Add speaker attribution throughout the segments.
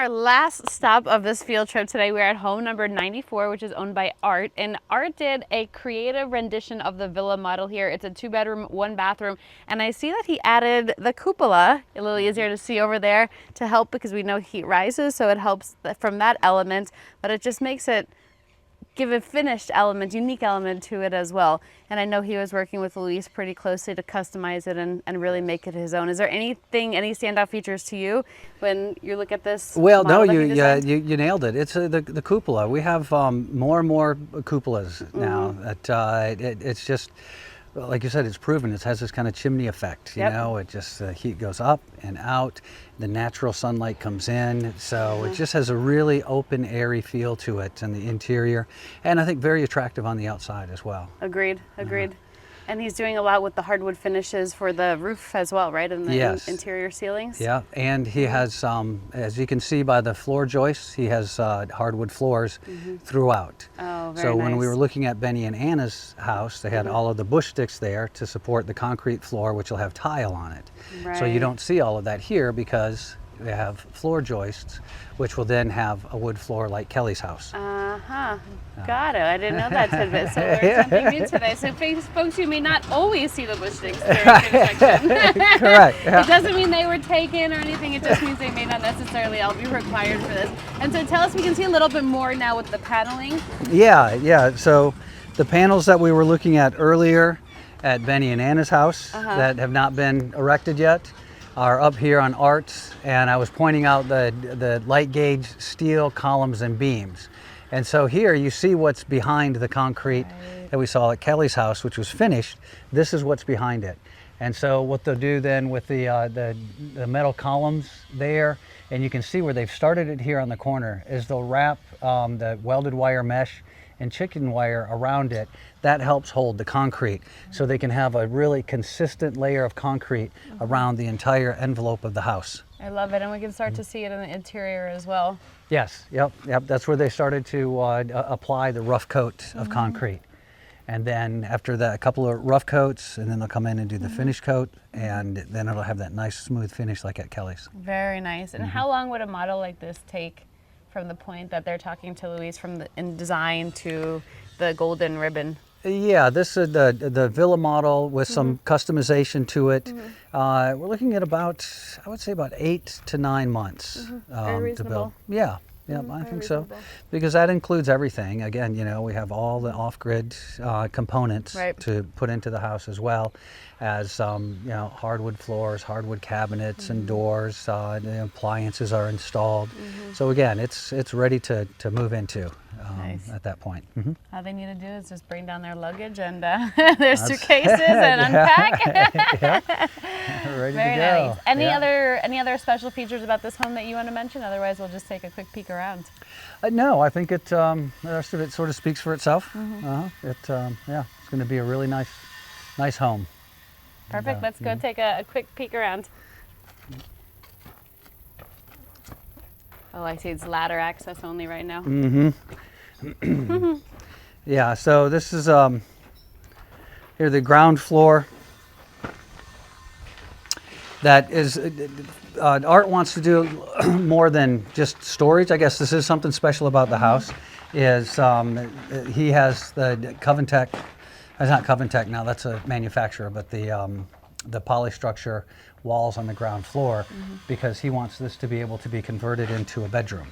Speaker 1: our last stop of this field trip today. We're at home number 94, which is owned by Art. And Art did a creative rendition of the villa model here. It's a 2-bedroom, 1-bathroom. And I see that he added the cupola, a little easier to see over there, to help because we know heat rises. So it helps from that element, but it just makes it give a finished element, unique element to it as well. And I know he was working with Luis pretty closely to customize it and really make it his own. Is there anything, any standout features to you when you look at this?
Speaker 2: Well, no,
Speaker 1: model
Speaker 2: you nailed it. It's the cupola. We have more and more cupolas now. It's just, like you said, it's proven. It has this kind of chimney effect. You know, it just the heat goes up and out. The natural sunlight comes in, so it just has a really open, airy feel to it in the interior, and I think very attractive on the outside as well.
Speaker 1: Agreed. And he's doing a lot with the hardwood finishes for the roof as well, right? And the interior ceilings.
Speaker 2: Yeah, and he has, as you can see by the floor joists, he has hardwood floors throughout.
Speaker 1: Oh, very
Speaker 2: So
Speaker 1: nice.
Speaker 2: when we were looking at Benny and Anna's house, they had all of the bush sticks there to support the concrete floor, which will have tile on it.
Speaker 1: Right.
Speaker 2: So you don't see all of that here because they have floor joists, which will then have a wood floor like Kelly's house.
Speaker 1: Got it. I didn't know that tidbit. So learned something new today. So folks, you may not always see the bush sticks during construction.
Speaker 2: Correct. Yeah.
Speaker 1: It doesn't mean they were taken or anything. It just means they may not necessarily all be required for this. And so tell us, we can see a little bit more now with the paneling.
Speaker 2: Yeah. So the panels that we were looking at earlier at Benny and Anna's house that have not been erected yet are up here on Art's, and I was pointing out the light gauge steel columns and beams. And so here you see what's behind the concrete that we saw at Kelly's house, which was finished. This is what's behind it. And so what they'll do then with the metal columns there, and you can see where they've started it here on the corner, is they'll wrap the welded wire mesh and chicken wire around it. That helps hold the concrete, so they can have a really consistent layer of concrete around the entire envelope of the house.
Speaker 1: I love it, and we can start to see it in the interior as well.
Speaker 2: Yes, yep. That's where they started to apply the rough coat of concrete. And then after that, a couple of rough coats, and then they'll come in and do the finish coat, and then it'll have that nice smooth finish like at Kelly's.
Speaker 1: Very nice. And how long would a model like this take from the point that they're talking to Luis in design to the golden ribbon?
Speaker 2: Yeah, this is the villa model with some customization to it. We're looking at about, I would say about 8 to 9 months
Speaker 1: Very
Speaker 2: to build.
Speaker 1: reasonable.
Speaker 2: Yeah, I think so. Because that includes everything. Again, we have all the off-grid components to put into the house, as well as hardwood floors, hardwood cabinets and doors. The appliances are installed. So again, it's ready to move into at that point.
Speaker 1: All they need to do is just bring down their luggage and their suitcases and unpack.
Speaker 2: Ready
Speaker 1: Very
Speaker 2: to go.
Speaker 1: nice. Any other special features about this home that you want to mention? Otherwise, we'll just take a quick peek around.
Speaker 2: No, I think the rest of it sort of speaks for itself. It's going to be a really nice home.
Speaker 1: Perfect. Let's go take a quick peek around. Oh, I see it's ladder access only right now.
Speaker 2: Yeah, so this is here the ground floor. That is, Art wants to do more than just storage. I guess this is something special about the house. Is he has the Coventec? It's not Coventec now. That's a manufacturer, but the polystructure walls on the ground floor, because he wants this to be able to be converted into a bedroom.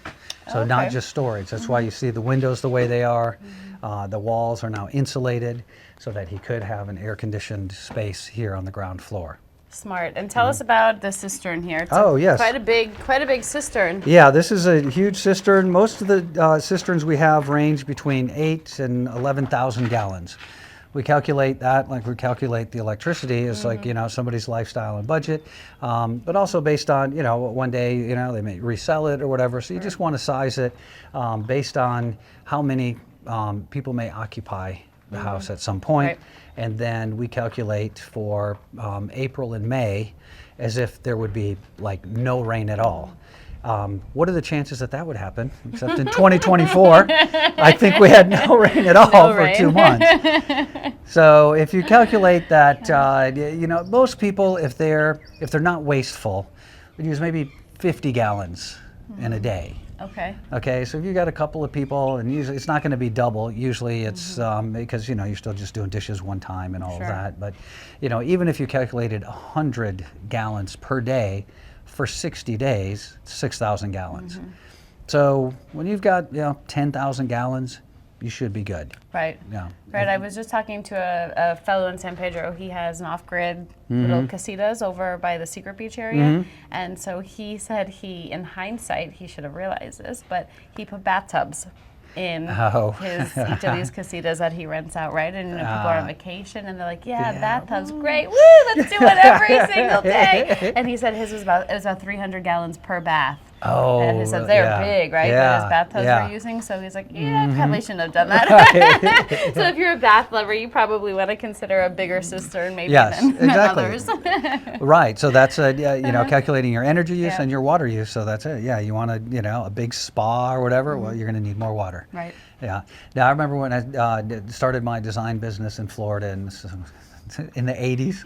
Speaker 2: So not just storage. That's why you see the windows the way they are. The walls are now insulated so that he could have an air-conditioned space here on the ground floor.
Speaker 1: Smart. And tell us about the cistern here. It's
Speaker 2: yes.
Speaker 1: Quite a big cistern.
Speaker 2: Yeah, this is a huge cistern. Most of the cisterns we have range between 8,000 and 11,000 gallons. We calculate that like we calculate the electricity as like, somebody's lifestyle and budget, but also based on, one day, they may resell it or whatever. So you just want to size it based on how many people may occupy the house at some point. And then we calculate for April and May as if there would be like no rain at all. What are the chances that that would happen? Except in 2024, I think we had no rain at all for 2 months. So if you calculate that, most people, if they're not wasteful, would use maybe 50 gallons in a day.
Speaker 1: Okay.
Speaker 2: Okay, so if you got a couple of people, and usually it's not going to be double. Usually it's because you're still just doing dishes one time and all of that. But even if you calculated 100 gallons per day for 60 days, 6,000 gallons. So when you've got 10,000 gallons, you should be good.
Speaker 1: Right.
Speaker 2: Yeah.
Speaker 1: Right. I was just talking to a fellow in San Pedro. He has an off-grid little casitas over by the Secret Beach area, and so he said in hindsight, he should have realized this, but he put bathtubs in each of these casitas that he rents out, right? And people are on vacation, and they're like, bathtubs, great, woo, let's do it every single day. And he said it was about 300 gallons per bath.
Speaker 2: Oh,
Speaker 1: and he said they're big, right?
Speaker 2: Yeah,
Speaker 1: but his bathtubs we're using, so he's like, I probably shouldn't have done that. So if you're a bath lover, you probably want to consider a bigger cistern maybe than others.
Speaker 2: Right. So that's calculating your energy use and your water use. So that's it. Yeah. You want a big spa or whatever. Well, you're going to need more water.
Speaker 1: Right.
Speaker 2: Yeah. Now I remember when I started my design business in Florida in the 80s.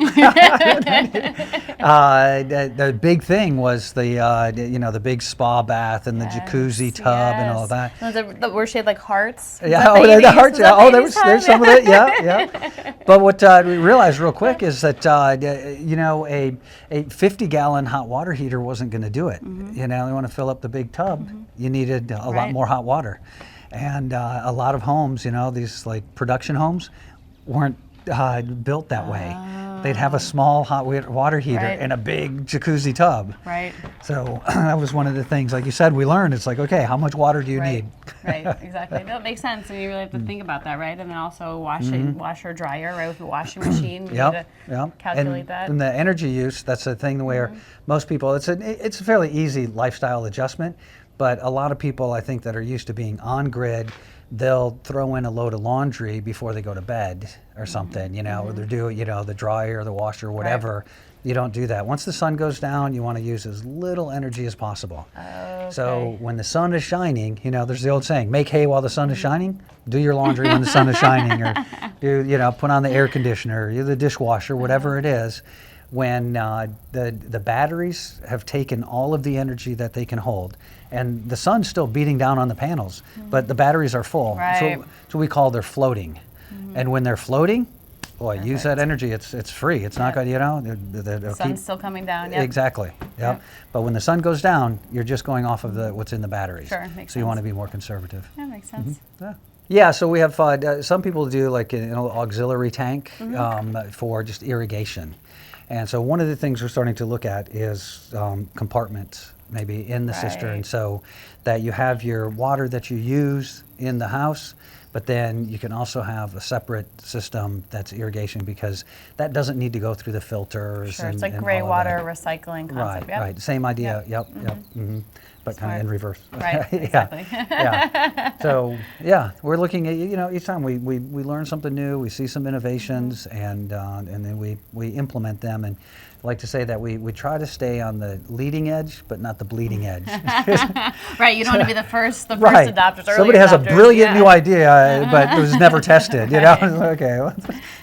Speaker 2: The big thing was the big spa bath and the jacuzzi tub and all that.
Speaker 1: Were shaped like hearts?
Speaker 2: Yeah, the hearts. There's some of it. Yeah. But what we realized real quick is that a 50-gallon hot water heater wasn't going to do it. You want to fill up the big tub, you needed a lot more hot water, and a lot of homes, these like production homes, weren't built that way. They'd have a small hot water heater and a big jacuzzi tub.
Speaker 1: Right.
Speaker 2: So that was one of the things, like you said, we learned. It's like, okay, how much water do you need?
Speaker 1: Right, exactly. No, it makes sense, and you really have to think about that, right? And then also washer, dryer, right, with the washing machine. You need to calculate that.
Speaker 2: And the energy use, that's the thing where most people, it's a fairly easy lifestyle adjustment, but a lot of people, I think, that are used to being on grid, they'll throw in a load of laundry before they go to bed or something, or they're doing, the dryer, the washer, whatever. Right. You don't do that. Once the sun goes down, you want to use as little energy as possible. Okay. So when the sun is shining, there's the old saying, make hay while the sun is shining. Do your laundry when the sun is shining, or put on the air conditioner, the dishwasher, whatever it is. When the batteries have taken all of the energy that they can hold, and the sun's still beating down on the panels, but the batteries are full.
Speaker 1: Right.
Speaker 2: So we call they're floating. And when they're floating, boy, use that energy. It's free. It's not going to,
Speaker 1: the sun's still coming down.
Speaker 2: Exactly. Yep. But when the sun goes down, you're just going off of what's in the batteries.
Speaker 1: Sure, makes sense.
Speaker 2: You want to be more conservative.
Speaker 1: That makes sense.
Speaker 2: Yeah, so we have some people do like an auxiliary tank for just irrigation. And so one of the things we're starting to look at is compartments maybe in the cistern, so that you have your water that you use in the house, but then you can also have a separate system that's irrigation, because that doesn't need to go through the filters.
Speaker 1: Sure, it's like gray water recycling concept.
Speaker 2: Right, same idea. Yep. But kind of in reverse.
Speaker 1: Right, exactly.
Speaker 2: So we're looking at, each time we learn something new, we see some innovations, and then we implement them. And I like to say that we try to stay on the leading edge, but not the bleeding edge.
Speaker 1: Right, you don't want to be the first adopters.
Speaker 2: Somebody has a brilliant new idea, but it was never tested. Okay, well,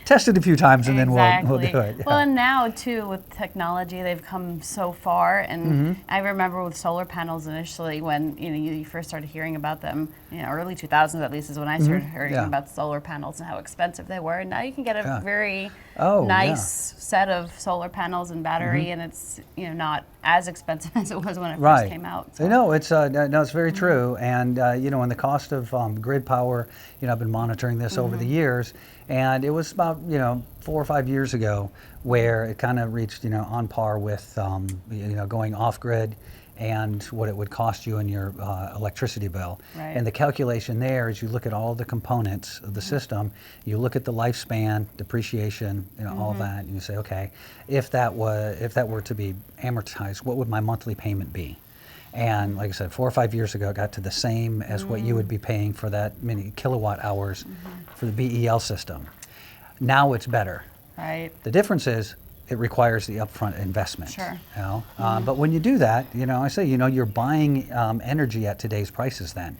Speaker 2: test it a few times and then we'll do it.
Speaker 1: Well, and now too, with technology, they've come so far. And I remember with solar panels initially, when you first started hearing about them, early 2000s at least is when I started hearing about solar panels and how expensive they were. And now you can get a very nice set of solar panels and battery, and it's not as expensive as it was when it first came out. So.
Speaker 2: It's very true. And and the cost of grid power, I've been monitoring this over the years, and it was about 4 or 5 years ago where it kind of reached on par with going off grid and what it would cost you in your electricity bill.
Speaker 1: Right.
Speaker 2: And the calculation there is you look at all the components of the system, you look at the lifespan, depreciation, all that, and you say, okay, if that were to be amortized, what would my monthly payment be? And like I said, 4 or 5 years ago, it got to the same as what you would be paying for that many kilowatt hours for the BEL system. Now it's better.
Speaker 1: Right.
Speaker 2: The difference is it requires the upfront investment.
Speaker 1: Sure.
Speaker 2: But when you do that, I say, you're buying energy at today's prices then.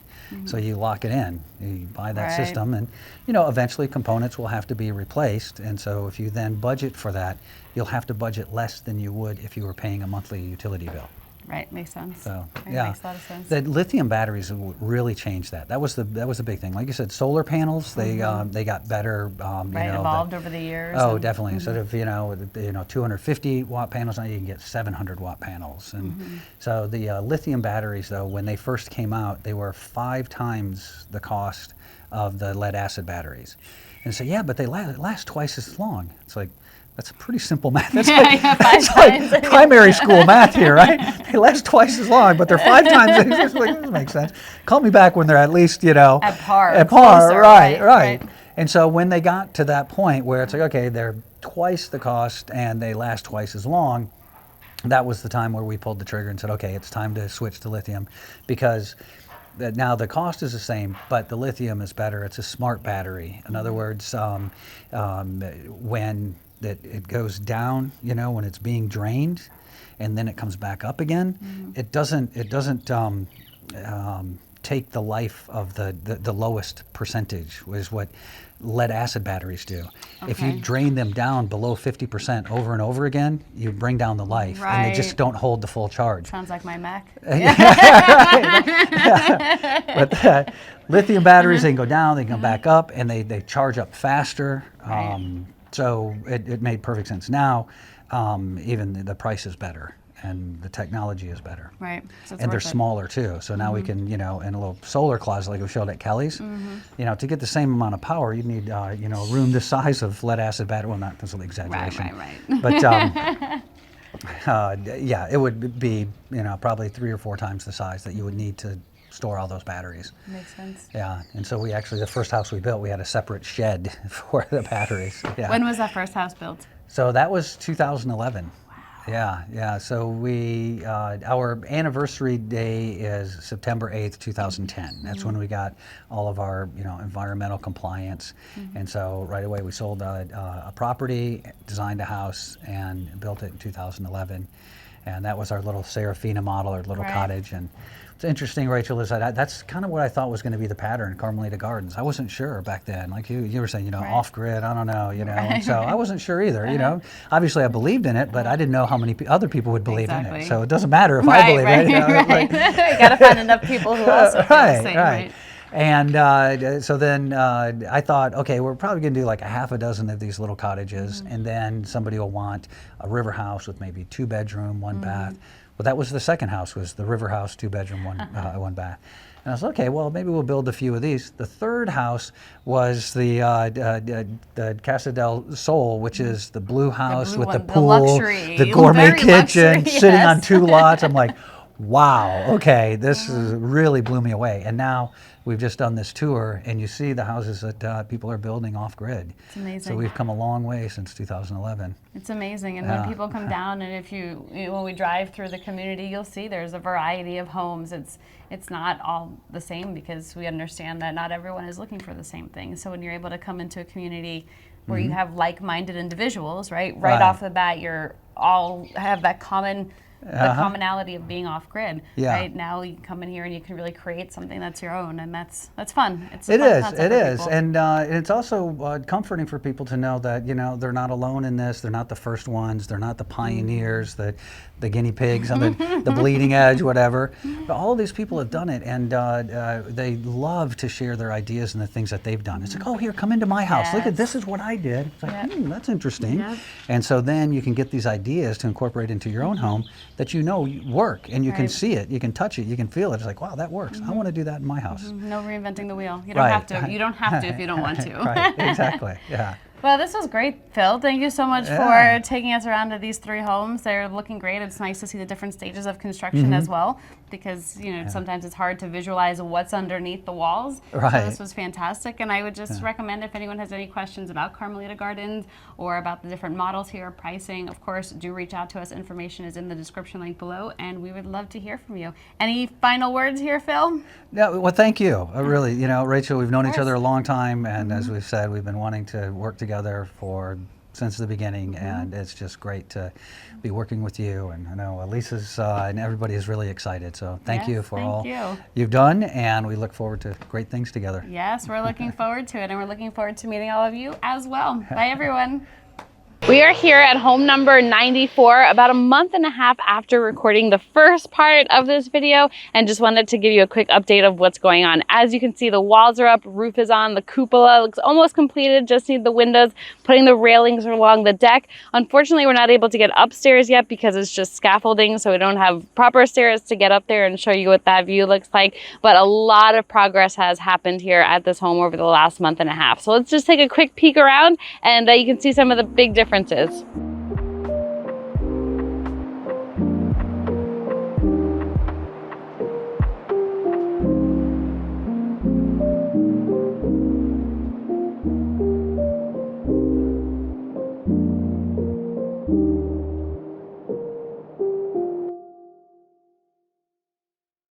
Speaker 2: So you lock it in, you buy that system, and eventually components will have to be replaced. And so if you then budget for that, you'll have to budget less than you would if you were paying a monthly utility bill.
Speaker 1: Right, makes sense.
Speaker 2: So
Speaker 1: Right,
Speaker 2: yeah,
Speaker 1: makes a lot of sense.
Speaker 2: the lithium batteries really changed that. That was the big thing. Like you said, solar panels they got better.
Speaker 1: Right,
Speaker 2: you know,
Speaker 1: evolved over the years.
Speaker 2: oh,
Speaker 1: and-
Speaker 2: definitely. Instead of 250 watt panels, now you can get 700 watt panels. And so the lithium batteries, though, when they first came out, they were 5 times the cost of the lead acid batteries. And so yeah, but they last twice as long. It's like, that's a pretty simple math. That's like, that's like primary school math here, right? They last twice as long, but they're 5 times. It's like, this makes sense. Call me back when they're at least,
Speaker 1: at par.
Speaker 2: At par,
Speaker 1: Closer,
Speaker 2: right. And so when they got to that point where it's like, okay, they're twice the cost and they last twice as long, that was the time where we pulled the trigger and said, okay, it's time to switch to lithium, because now the cost is the same, but the lithium is better. It's a smart battery. In other words, when it goes down, when it's being drained, and then it comes back up again, it doesn't take the life of the lowest percentage, which is what lead acid batteries do. If you drain them down below 50% over and over again, you bring down the life, and they just don't hold the full charge.
Speaker 1: Sounds like my Mac.
Speaker 2: But lithium batteries, they can go down, they can come back up, and they charge up faster. So it made perfect sense. Now, even the price is better, and the technology is better.
Speaker 1: Right. So
Speaker 2: And they're smaller too. So now we can, in a little solar closet like we showed at Kelly's, to get the same amount of power, you need, a room this size of lead acid battery. Well, not necessarily exaggeration.
Speaker 1: Right.
Speaker 2: But yeah, it would be, probably 3 or 4 times the size that you would need to store all those batteries.
Speaker 1: Makes sense.
Speaker 2: Yeah, and so the first house we built, we had a separate shed for the batteries. Yeah.
Speaker 1: When was that first house built?
Speaker 2: So that was 2011. Yeah. So our anniversary day is September 8th, 2010. That's when we got all of our, environmental compliance. And so right away we sold a property, designed a house, and built it in 2011. And that was our little Serafina model, our little cottage. And it's interesting, Rachel, is that's kind of what I thought was going to be the pattern in Carmelita Gardens. I wasn't sure back then. Like you were saying, off grid, I don't know, And so I wasn't sure either, Obviously I believed in it, but I didn't know how many other people would believe in it. So it doesn't matter if I believe in it.
Speaker 1: Right. You got to find enough people who also feel the same, right?
Speaker 2: And so then I thought, okay, we're probably going to do like a half a dozen of these little cottages, and then somebody will want a river house with maybe 2 bedroom, 1 bath. Well, that was the second house, was the river house, 2 bedroom, 1 bath. And I was okay, well, maybe we'll build a few of these. The third house was the Casa del Sol, which is the blue house with the pool,
Speaker 1: luxury,
Speaker 2: the gourmet kitchen,
Speaker 1: luxury,
Speaker 2: sitting on 2 lots. I'm like, wow, okay, this really blew me away. And now we've just done this tour, and you see the houses that people are building off grid.
Speaker 1: It's amazing.
Speaker 2: So we've come a long way since 2011.
Speaker 1: It's amazing, and when people come down, and when we drive through the community, you'll see there's a variety of homes. It's not all the same, because we understand that not everyone is looking for the same thing. So when you're able to come into a community where you have like-minded individuals, right off the bat, you're all have that common. The commonality of being off grid. Right now, you can come in here and you can really create something that's your own, and that's fun.
Speaker 2: It is, and it's also comforting for people to know that they're not alone in this. They're not the first ones. They're not the pioneers, the guinea pigs on the bleeding edge, whatever. But all of these people have done it, and they love to share their ideas and the things that they've done. It's like, oh, here, come into my house. Look at this is what I did. It's like, that's interesting. And so then you can get these ideas to incorporate into your own home that work, and you can see it, you can touch it, you can feel it. It's like, wow, that works. I want to do that in my house.
Speaker 1: No reinventing the wheel. You don't have to. You don't have to if you don't want to.
Speaker 2: Right, exactly. Yeah.
Speaker 1: Well, this was great, Phil. Thank you so much for taking us around to these 3 homes. They're looking great. It's nice to see the different stages of construction as well, because sometimes it's hard to visualize what's underneath the walls.
Speaker 2: Right.
Speaker 1: So this was fantastic, and I would just recommend, if anyone has any questions about Carmelita Gardens or about the different models here, pricing, of course, do reach out to us. Information is in the description link below, and we would love to hear from you. Any final words here, Phil?
Speaker 2: Yeah, well, thank you. Really, Rachel, we've known each other a long time, and as we've said, we've been wanting to work together since the beginning, and it's just great to be working with you. And I know Lisa's and everybody is really excited. So thank you for all you've done, and we look forward to great things together.
Speaker 1: Yes, we're looking forward to it, and we're looking forward to meeting all of you as well. Bye, everyone. We are here at home number 94, about a month and a half after recording the first part of this video, and just wanted to give you a quick update of what's going on. As you can see, the walls are up, roof is on, the cupola looks almost completed, just need the windows, putting the railings along the deck. Unfortunately, we're not able to get upstairs yet because it's just scaffolding, so we don't have proper stairs to get up there and show you what that view looks like. But a lot of progress has happened here at this home over the last month and a half. So let's just take a quick peek around, and you can see some of the big differences.